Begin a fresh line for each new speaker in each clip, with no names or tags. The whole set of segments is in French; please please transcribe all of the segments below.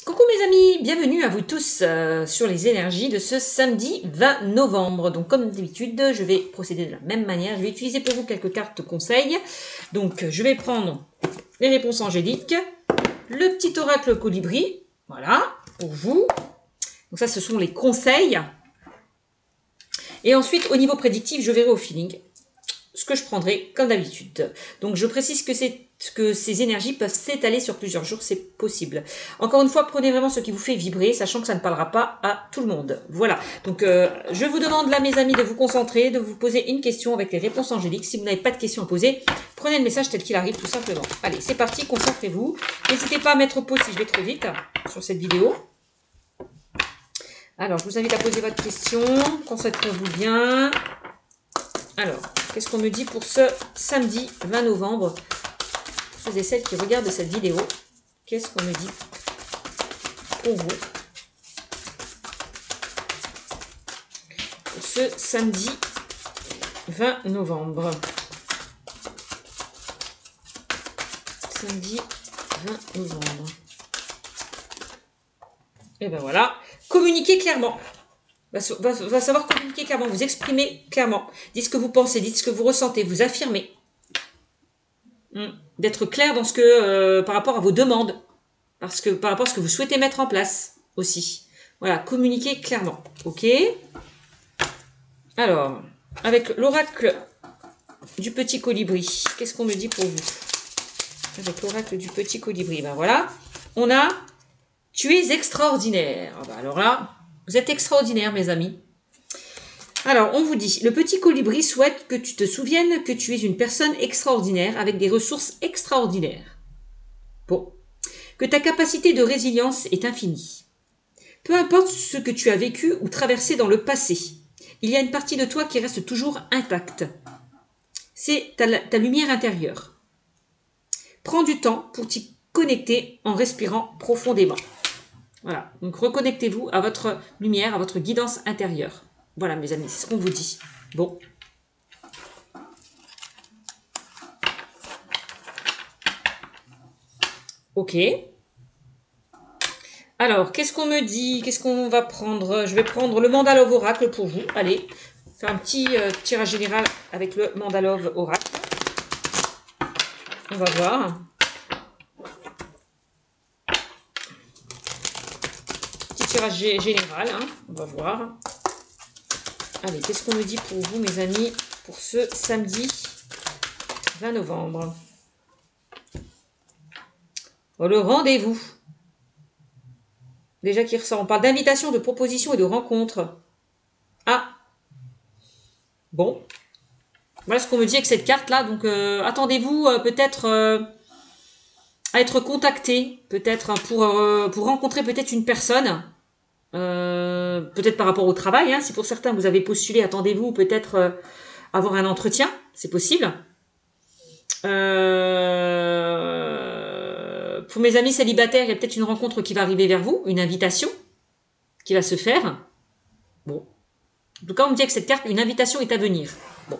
Coucou mes amis, bienvenue à vous tous sur les énergies de ce samedi 20 novembre. Donc comme d'habitude, je vais procéder de la même manière. Je vais utiliser pour vous quelques cartes conseils. Donc je vais prendre les réponses angéliques, le petit oracle colibri, voilà, pour vous. Donc ça, ce sont les conseils. Et ensuite, au niveau prédictif, je verrai au feeling ce que je prendrai comme d'habitude. Donc je précise que ces énergies peuvent s'étaler sur plusieurs jours, c'est possible. Encore une fois, prenez vraiment ce qui vous fait vibrer, sachant que ça ne parlera pas à tout le monde. Voilà, donc je vous demande là mes amis de vous concentrer, de vous poser une question avec les réponses angéliques. Si vous n'avez pas de questions à poser, prenez le message tel qu'il arrive tout simplement. Allez, c'est parti, concentrez-vous. N'hésitez pas à mettre pause si je vais trop vite sur cette vidéo. Alors, je vous invite à poser votre question, concentrez-vous bien. Alors, qu'est-ce qu'on me dit pour ce samedi 20 novembre? Pour ceux et celles qui regardent cette vidéo, qu'est-ce qu'on me dit pour vous pour ce samedi 20 novembre? Samedi 20 novembre. Et ben voilà, communiquez clairement. Va savoir communiquer clairement, vous exprimer clairement. Dites ce que vous pensez, dites ce que vous ressentez, vous affirmez. D'être clair dans ce que, par rapport à vos demandes, par rapport à ce que vous souhaitez mettre en place aussi. Voilà, communiquez clairement. Ok. Alors, avec l'oracle du petit colibri, qu'est-ce qu'on me dit pour vous? Avec l'oracle du petit colibri, ben voilà, on a « Tu es extraordinaire ». Ben alors là, vous êtes extraordinaire, mes amis. Alors, on vous dit, le petit colibri souhaite que tu te souviennes que tu es une personne extraordinaire avec des ressources extraordinaires. Bon. Que ta capacité de résilience est infinie. Peu importe ce que tu as vécu ou traversé dans le passé, il y a une partie de toi qui reste toujours intacte. C'est ta lumière intérieure. Prends du temps pour t'y connecter en respirant profondément. Voilà, donc reconnectez-vous à votre lumière, à votre guidance intérieure. Voilà mes amis, c'est ce qu'on vous dit. Bon. Ok. Alors, qu'est-ce qu'on me dit? Qu'est-ce qu'on va prendre? Je vais prendre le Mandalove Oracle pour vous. Allez, faire un petit tirage général avec le Mandalove Oracle. On va voir. Tirage général, hein, on va voir. Allez, qu'est-ce qu'on me dit pour vous, mes amis, pour ce samedi 20 novembre? Oh, le rendez-vous. Déjà qui ressort. On parle d'invitation, de proposition et de rencontre. Ah. Bon. Voilà ce qu'on me dit avec cette carte-là. Donc, attendez-vous peut-être à être contacté, peut-être pour rencontrer peut-être une personne. Peut-être par rapport au travail, hein, si pour certains vous avez postulé, attendez-vous peut-être avoir un entretien, c'est possible. Pour mes amis célibataires, il y a peut-être une rencontre qui va arriver vers vous, une invitation qui va se faire. Bon. En tout cas, on me dit avec cette carte, une invitation est à venir. Bon.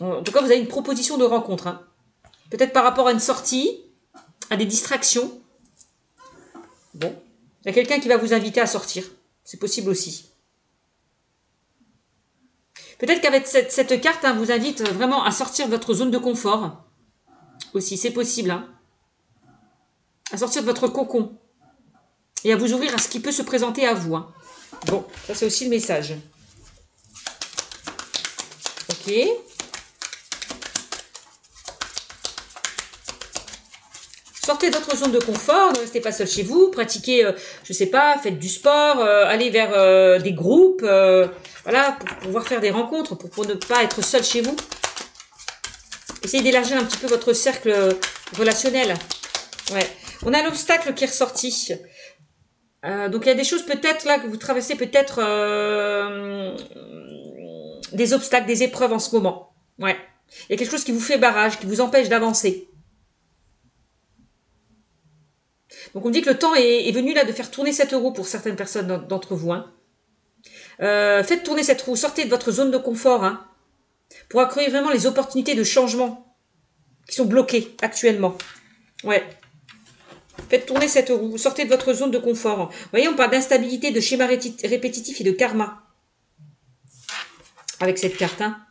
En tout cas, vous avez une proposition de rencontre. Hein. Peut-être par rapport à une sortie, à des distractions. Bon. Il y a quelqu'un qui va vous inviter à sortir. C'est possible aussi. Peut-être qu'avec cette carte, hein, vous invite vraiment à sortir de votre zone de confort. Aussi, c'est possible. Hein. À sortir de votre cocon. Et à vous ouvrir à ce qui peut se présenter à vous. Hein. Bon, ça c'est aussi le message. Ok. Sortez de votre zone de confort, ne restez pas seul chez vous, pratiquez, je sais pas, faites du sport, allez vers des groupes, voilà, pour pouvoir faire des rencontres, pour ne pas être seul chez vous. Essayez d'élargir un petit peu votre cercle relationnel. Ouais. On a l'obstacle qui est ressorti. Donc il y a des choses peut-être là que vous traversez, peut-être des obstacles, des épreuves en ce moment. Ouais. Il y a quelque chose qui vous fait barrage, qui vous empêche d'avancer. Donc on me dit que le temps est venu là de faire tourner cette roue pour certaines personnes d'entre vous. Hein. Faites tourner cette roue, sortez de votre zone de confort hein, pour accueillir vraiment les opportunités de changement qui sont bloquées actuellement. Ouais. Faites tourner cette roue. Sortez de votre zone de confort. Vous voyez, on parle d'instabilité, de schéma répétitif et de karma. Avec cette carte. Hein.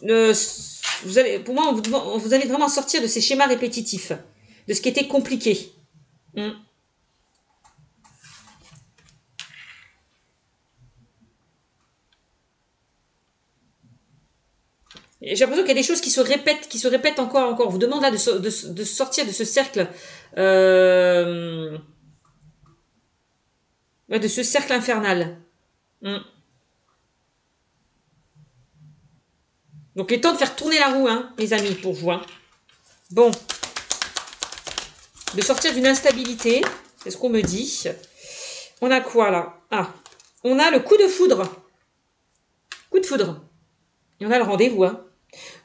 Pour moi, vous allez vraiment sortir de ces schémas répétitifs. De ce qui était compliqué. J'ai l'impression qu'il y a des choses qui se répètent encore. On vous demande là de sortir de ce cercle, de ce cercle infernal. Donc, il est temps de faire tourner la roue, hein, les amis, pour vous. Hein. Bon. De sortir d'une instabilité, c'est ce qu'on me dit. On a quoi, là? Ah, on a le coup de foudre. Coup de foudre. Et on a le rendez-vous, hein.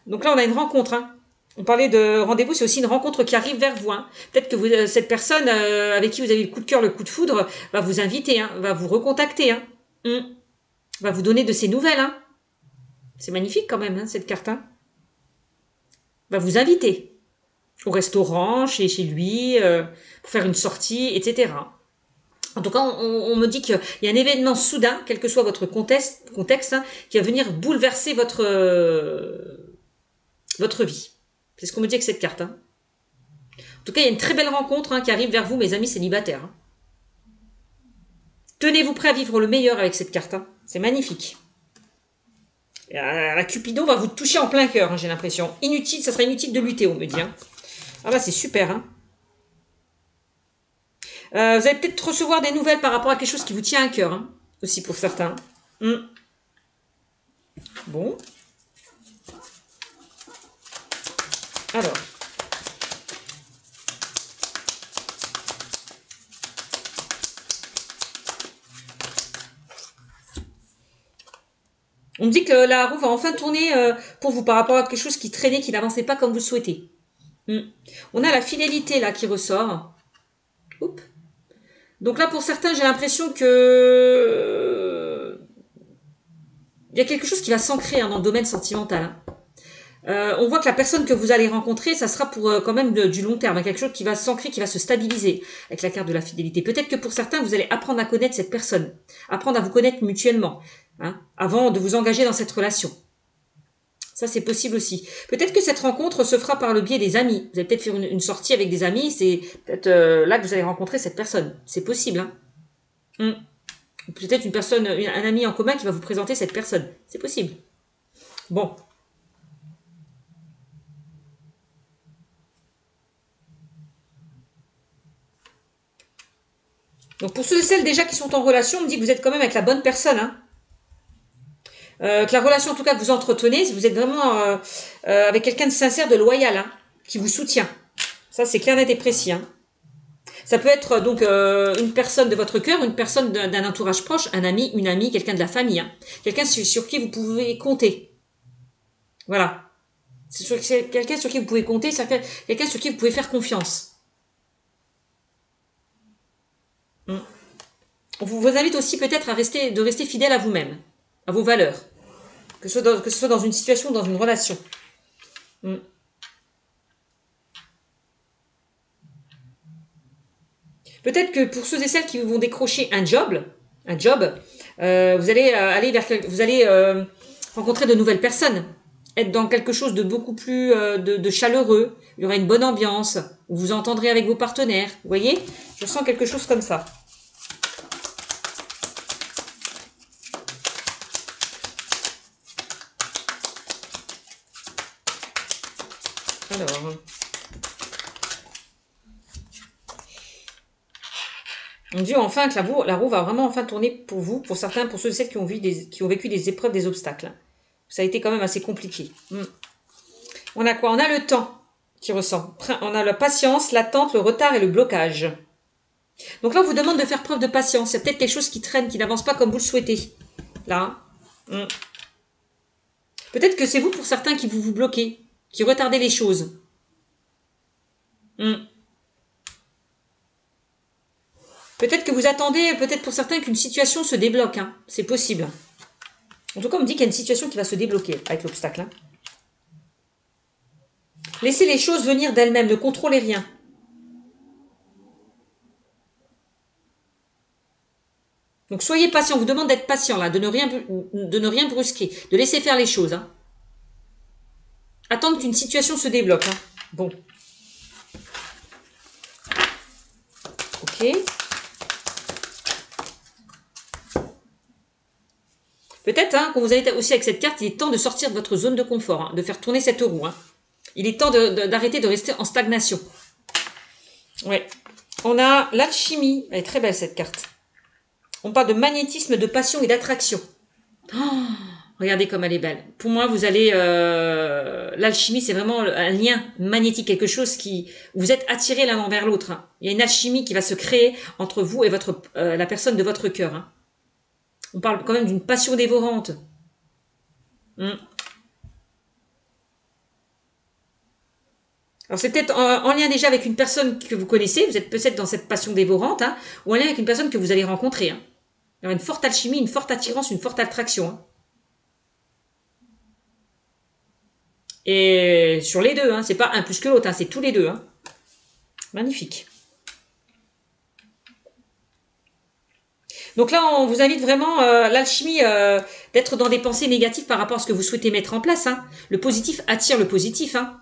Donc là, on a une rencontre. Hein. On parlait de rendez-vous, c'est aussi une rencontre qui arrive vers vous. Hein. Peut-être que cette personne avec qui vous avez le coup de cœur, le coup de foudre, va vous inviter, hein, va vous recontacter. Hein. Va vous donner de ses nouvelles. Hein. C'est magnifique quand même, hein, cette carte. Hein. Va vous inviter au restaurant, chez lui, pour faire une sortie, etc. En tout cas, on me dit qu'il y a un événement soudain, quel que soit votre contexte hein, qui va venir bouleverser votre vie. C'est ce qu'on me dit avec cette carte. Hein. En tout cas, il y a une très belle rencontre hein, qui arrive vers vous, mes amis célibataires. Hein. Tenez-vous prêts à vivre le meilleur avec cette carte. Hein. C'est magnifique. Et la Cupidon va vous toucher en plein cœur, hein, j'ai l'impression. Inutile, ça serait inutile de lutter, on me dit. Hein. Ah bah c'est super. Hein. Vous allez peut-être recevoir des nouvelles par rapport à quelque chose qui vous tient à cœur. Hein, aussi pour certains. Bon. Alors. On me dit que la roue va enfin tourner pour vous par rapport à quelque chose qui traînait, qui n'avançait pas comme vous le souhaitez. On a la fidélité là qui ressort. Oups. Donc là, pour certains, j'ai l'impression que il y a quelque chose qui va s'ancrer hein, dans le domaine sentimental. Hein. On voit que la personne que vous allez rencontrer, ça sera pour quand même du long terme, hein, quelque chose qui va s'ancrer, qui va se stabiliser avec la carte de la fidélité. Peut-être que pour certains, vous allez apprendre à connaître cette personne, apprendre à vous connaître mutuellement, hein, avant de vous engager dans cette relation. Ça, c'est possible aussi. Peut-être que cette rencontre se fera par le biais des amis. Vous allez peut-être faire une sortie avec des amis, c'est peut-être là que vous allez rencontrer cette personne. C'est possible. Hein. Peut-être une personne, un ami en commun qui va vous présenter cette personne. C'est possible. Bon. Donc pour ceux et celles déjà qui sont en relation, on me dit que vous êtes quand même avec la bonne personne. Hein. Que la relation en tout cas que vous entretenez, si vous êtes vraiment avec quelqu'un de sincère, de loyal, hein, qui vous soutient. Ça c'est clair, net et précis. Hein. Ça peut être donc une personne de votre cœur, une personne d'un entourage proche, un ami, une amie, quelqu'un de la famille. Hein. Quelqu'un sur qui vous pouvez compter. Voilà. C'est quelqu'un sur qui vous pouvez compter, c'est quelqu'un sur qui vous pouvez faire confiance. On vous invite aussi peut-être à rester fidèle à vous-même, à vos valeurs. Que ce soit dans une situation ou dans une relation. Peut-être que pour ceux et celles qui vont décrocher un job, vous allez rencontrer de nouvelles personnes, être dans quelque chose de beaucoup plus de chaleureux. Il y aura une bonne ambiance, où vous entendrez avec vos partenaires. Vous voyez, je sens quelque chose comme ça. Alors, on dit enfin que la roue va vraiment enfin tourner pour vous, pour certains, pour ceux et celles qui ont vécu des épreuves, des obstacles. Ça a été quand même assez compliqué. On a quoi? On a le temps qui ressort. On a la patience, l'attente, le retard et le blocage. Donc là, on vous demande de faire preuve de patience. Il y a peut-être quelque chose qui traîne, qui n'avance pas comme vous le souhaitez. Là. Peut-être que c'est vous, pour certains, qui vous bloquez, qui retardez les choses. Peut-être que vous attendez, peut-être pour certains, qu'une situation se débloque. Hein. C'est possible. En tout cas, on me dit qu'il y a une situation qui va se débloquer avec l'obstacle. Hein. Laissez les choses venir d'elles-mêmes, ne contrôlez rien. Donc, soyez patient. On vous demande d'être patient, là, de ne rien brusquer, de laisser faire les choses. Hein. Attendre qu'une situation se débloque. Hein. Bon. Ok. Peut-être, hein, quand vous allez aussi avec cette carte, il est temps de sortir de votre zone de confort, hein, de faire tourner cette roue. Hein. Il est temps d'arrêter de rester en stagnation. Ouais. On a l'alchimie. Elle est très belle, cette carte. On parle de magnétisme, de passion et d'attraction. Oh, regardez comme elle est belle. Pour moi, vous allez... l'alchimie, c'est vraiment un lien magnétique, quelque chose qui... Vous êtes attirés l'un envers l'autre. Hein. Il y a une alchimie qui va se créer entre vous et la personne de votre cœur. Hein. On parle quand même d'une passion dévorante. Alors c'est peut-être en lien déjà avec une personne que vous connaissez, vous êtes peut-être dans cette passion dévorante, hein, ou en lien avec une personne que vous allez rencontrer. Hein. Il y aura une forte alchimie, une forte attirance, une forte attraction. Hein. Et sur les deux, hein, c'est pas un plus que l'autre, hein, c'est tous les deux. Hein. Magnifique. Donc là, on vous invite vraiment, l'alchimie, d'être dans des pensées négatives par rapport à ce que vous souhaitez mettre en place. Hein. Le positif attire le positif. Hein.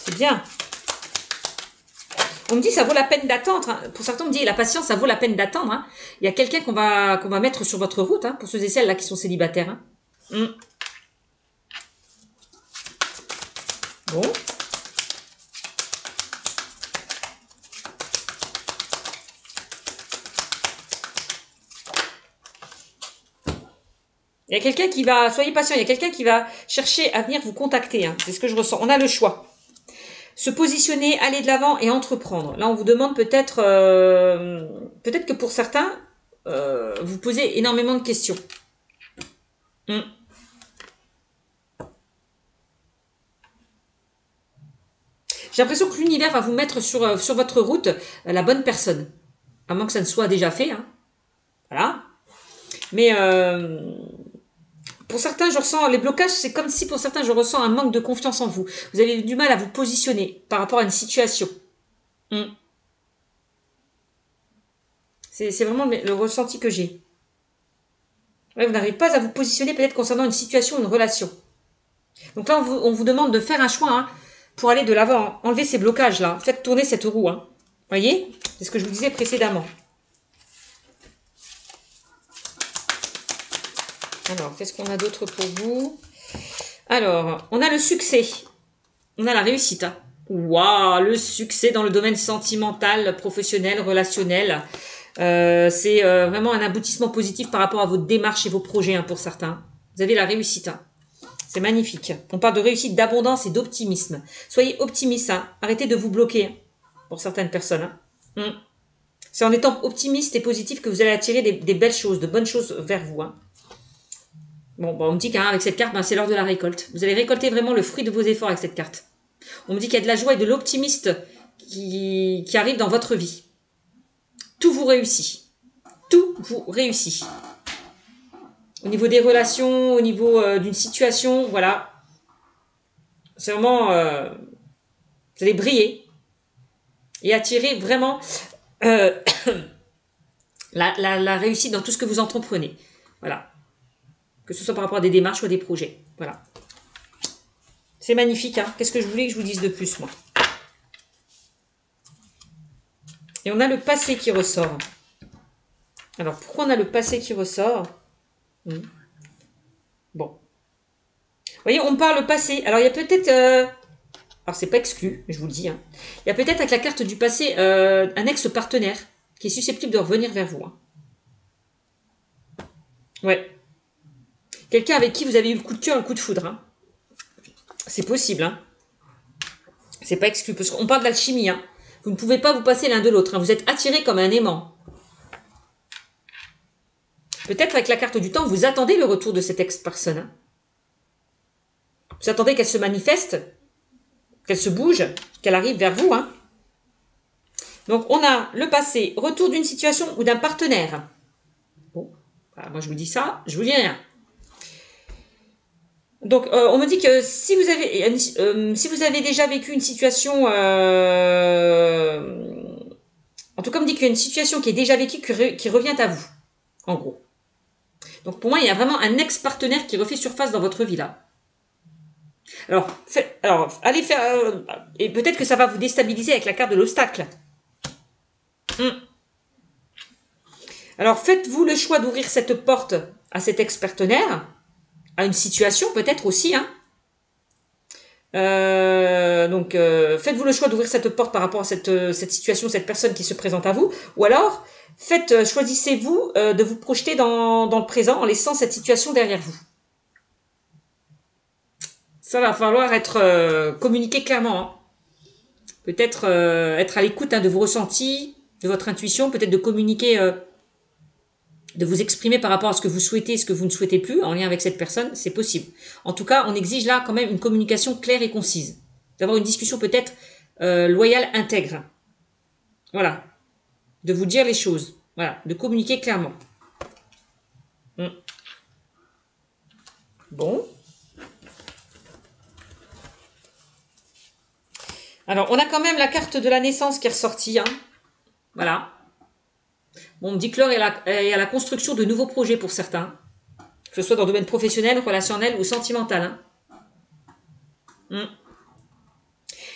C'est bien. On me dit ça vaut la peine d'attendre. Hein. Pour certains, on me dit la patience, ça vaut la peine d'attendre. Hein. Il y a quelqu'un qu'on va mettre sur votre route, hein, pour ceux et celles là qui sont célibataires. Hein. Bon. Il y a quelqu'un qui va, soyez patient, il y a quelqu'un qui va chercher à venir vous contacter. Hein. C'est ce que je ressens. On a le choix. Se positionner, aller de l'avant et entreprendre. Là, on vous demande peut-être que pour certains, vous posez énormément de questions. J'ai l'impression que l'univers va vous mettre sur votre route la bonne personne. À moins que ça ne soit déjà fait. Hein. Voilà. Mais pour certains, je ressens les blocages, c'est comme si pour certains, je ressens un manque de confiance en vous. Vous avez du mal à vous positionner par rapport à une situation. C'est vraiment le ressenti que j'ai. Ouais, vous n'arrivez pas à vous positionner peut-être concernant une situation, une relation. Donc là, on vous demande de faire un choix hein, pour aller de l'avant. Enlevez ces blocages-là. Faites tourner cette roue. Hein. Voyez? C'est ce que je vous disais précédemment. Alors, qu'est-ce qu'on a d'autre pour vous? Alors, on a le succès. On a la réussite. Hein. Waouh, le succès dans le domaine sentimental, professionnel, relationnel. C'est vraiment un aboutissement positif par rapport à vos démarches et vos projets hein, pour certains. Vous avez la réussite. Hein. C'est magnifique. On parle de réussite, d'abondance et d'optimisme. Soyez optimiste. Hein. Arrêtez de vous bloquer hein, pour certaines personnes. Hein. C'est en étant optimiste et positif que vous allez attirer des belles choses, de bonnes choses vers vous. Hein. Bon, on me dit qu'avec cette carte, c'est l'heure de la récolte. Vous allez récolter vraiment le fruit de vos efforts avec cette carte. On me dit qu'il y a de la joie et de l'optimisme qui arrive dans votre vie. Tout vous réussit. Tout vous réussit. Au niveau des relations, au niveau d'une situation, voilà. C'est vraiment... vous allez briller. Et attirer vraiment la réussite dans tout ce que vous entreprenez. Voilà. Que ce soit par rapport à des démarches ou à des projets. Voilà. C'est magnifique. Hein. Qu'est-ce que je voulais que je vous dise de plus, moi? Et on a le passé qui ressort. Alors, pourquoi on a le passé qui ressort? Bon. Vous voyez, on parle passé. Alors, il y a peut-être... alors, c'est pas exclu, je vous le dis. Hein. Il y a peut-être avec la carte du passé un ex-partenaire qui est susceptible de revenir vers vous. Hein. Ouais. Quelqu'un avec qui vous avez eu le coup de cœur, le coup de foudre. Hein. C'est possible. Hein. C'est pas exclu. Parce qu'on parle d'alchimie. Hein. Vous ne pouvez pas vous passer l'un de l'autre. Hein. Vous êtes attirés comme un aimant. Peut-être avec la carte du temps, vous attendez le retour de cette ex-personne. Hein. Vous attendez qu'elle se manifeste, qu'elle se bouge, qu'elle arrive vers vous. Hein. Donc, on a le passé, retour d'une situation ou d'un partenaire. Bon, voilà, moi je vous dis ça, je vous dis rien. Donc, on me dit que si vous avez déjà vécu une situation, en tout cas, on me dit qu'il y a une situation qui est déjà vécue, qui revient à vous, en gros. Donc, pour moi, il y a vraiment un ex-partenaire qui refait surface dans votre vie, là. Alors, allez faire, et peut-être que ça va vous déstabiliser avec la carte de l'obstacle. Alors, faites-vous le choix d'ouvrir cette porte à cet ex-partenaire, à une situation peut-être aussi, hein. Faites-vous le choix d'ouvrir cette porte par rapport à cette situation, cette personne qui se présente à vous, ou alors choisissez-vous de vous projeter dans le présent en laissant cette situation derrière vous. Ça va falloir être communiqué clairement, hein. Peut-être être à l'écoute, hein, de vos ressentis, de votre intuition, peut-être de communiquer, de vous exprimer par rapport à ce que vous souhaitez et ce que vous ne souhaitez plus en lien avec cette personne, c'est possible. En tout cas, on exige là quand même une communication claire et concise. D'avoir une discussion peut-être loyale, intègre. Voilà. De vous dire les choses. Voilà. De communiquer clairement. Bon. Alors, on a quand même la carte de la naissance qui est ressortie, hein. Voilà. Bon, on me dit que l'heure est à la construction de nouveaux projets pour certains. Que ce soit dans le domaine professionnel, relationnel ou sentimental, hein.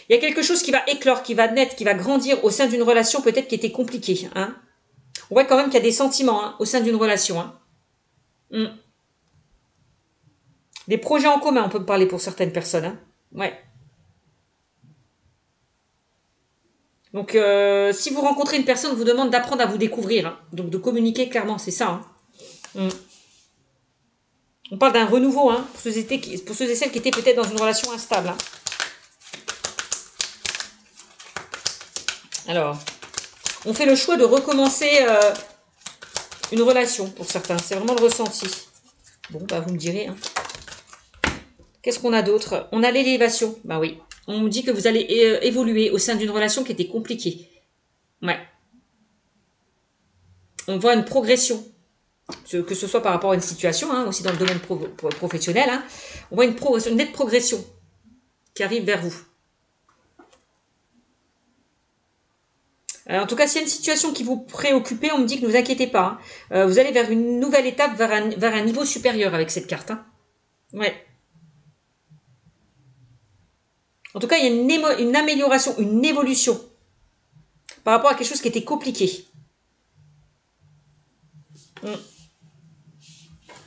Il y a quelque chose qui va éclore, qui va naître, qui va grandir au sein d'une relation peut-être qui était compliquée, hein. On voit quand même qu'il y a des sentiments, hein, au sein d'une relation, hein. Des projets en commun, on peut parler pour certaines personnes, hein. Ouais. Donc, si vous rencontrez une personne, vous demande d'apprendre à vous découvrir, hein. Donc, de communiquer clairement, c'est ça, hein. On parle d'un renouveau, hein, pour ceux et celles qui étaient peut-être dans une relation instable, hein. Alors, on fait le choix de recommencer une relation pour certains. C'est vraiment le ressenti. Bon, bah vous me direz, hein. Qu'est-ce qu'on a d'autre? On a l'élévation. Bah oui. On me dit que vous allez évoluer au sein d'une relation qui était compliquée. Ouais. On voit une progression. Que ce soit par rapport à une situation, hein, aussi dans le domaine professionnel, hein. On voit une nette progression qui arrive vers vous. En tout cas, s'il y a une situation qui vous préoccupe, on me dit que ne vous inquiétez pas, hein. Vous allez vers une nouvelle étape, vers un niveau supérieur avec cette carte, hein. Ouais. En tout cas, il y a une amélioration, une évolution par rapport à quelque chose qui était compliqué.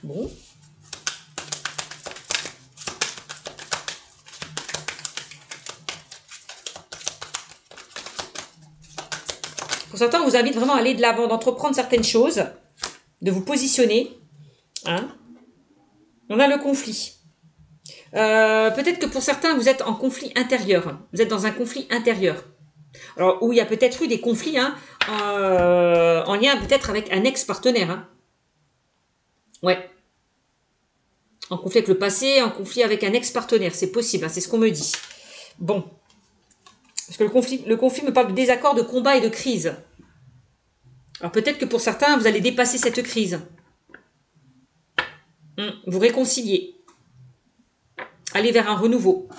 Bon. Pour certains, on vous invite vraiment à aller de l'avant, d'entreprendre certaines choses, de vous positionner, hein. On a le conflit. Peut-être que pour certains, vous êtes en conflit intérieur. Vous êtes dans un conflit intérieur. Alors, où il y a peut-être eu des conflits, hein, en lien peut-être avec un ex-partenaire, hein. Ouais. En conflit avec le passé, en conflit avec un ex-partenaire. C'est possible, hein, c'est ce qu'on me dit. Bon. Parce que le conflit me parle de désaccord, de combat et de crise. Alors peut-être que pour certains, vous allez dépasser cette crise. Vous réconcilier. Aller vers un renouveau.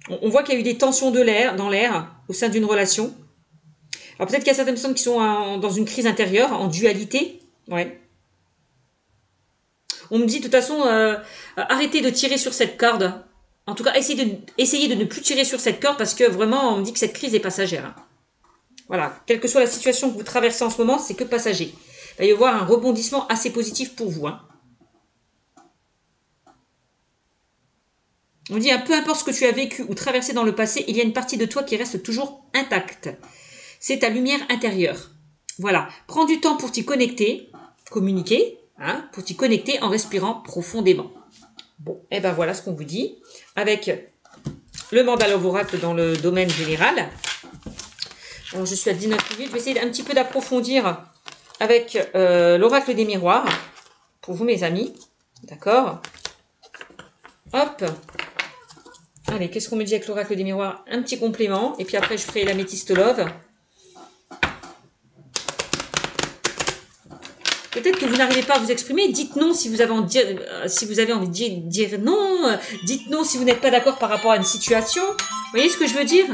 On voit qu'il y a eu des tensions dans l'air, au sein d'une relation. Alors peut-être qu'il y a certaines personnes qui sont dans une crise intérieure, en dualité. Ouais. On me dit de toute façon, arrêtez de tirer sur cette corde. En tout cas, essayez de ne plus tirer sur cette corde parce que vraiment, on me dit que cette crise est passagère. Voilà. Quelle que soit la situation que vous traversez en ce moment, c'est que passager. Il va y avoir un rebondissement assez positif pour vous, hein. On dit, peu importe ce que tu as vécu ou traversé dans le passé, il y a une partie de toi qui reste toujours intacte. C'est ta lumière intérieure. Voilà. Prends du temps pour t'y connecter, communiquer, hein, pour t'y connecter en respirant profondément. Bon, et ben voilà ce qu'on vous dit. Avec le mandala oracle dans le domaine général. Alors, je suis à 19 minutes. Je vais essayer un petit peu d'approfondir avec l'oracle des miroirs. Pour vous, mes amis. D'accord. Hop. Allez, qu'est-ce qu'on me dit avec l'oracle des miroirs? Un petit complément. Et puis après, je ferai l'améthyste love. Peut-être que vous n'arrivez pas à vous exprimer. Dites non si vous avez envie de dire non. Dites non si vous n'êtes pas d'accord par rapport à une situation. Vous voyez ce que je veux dire?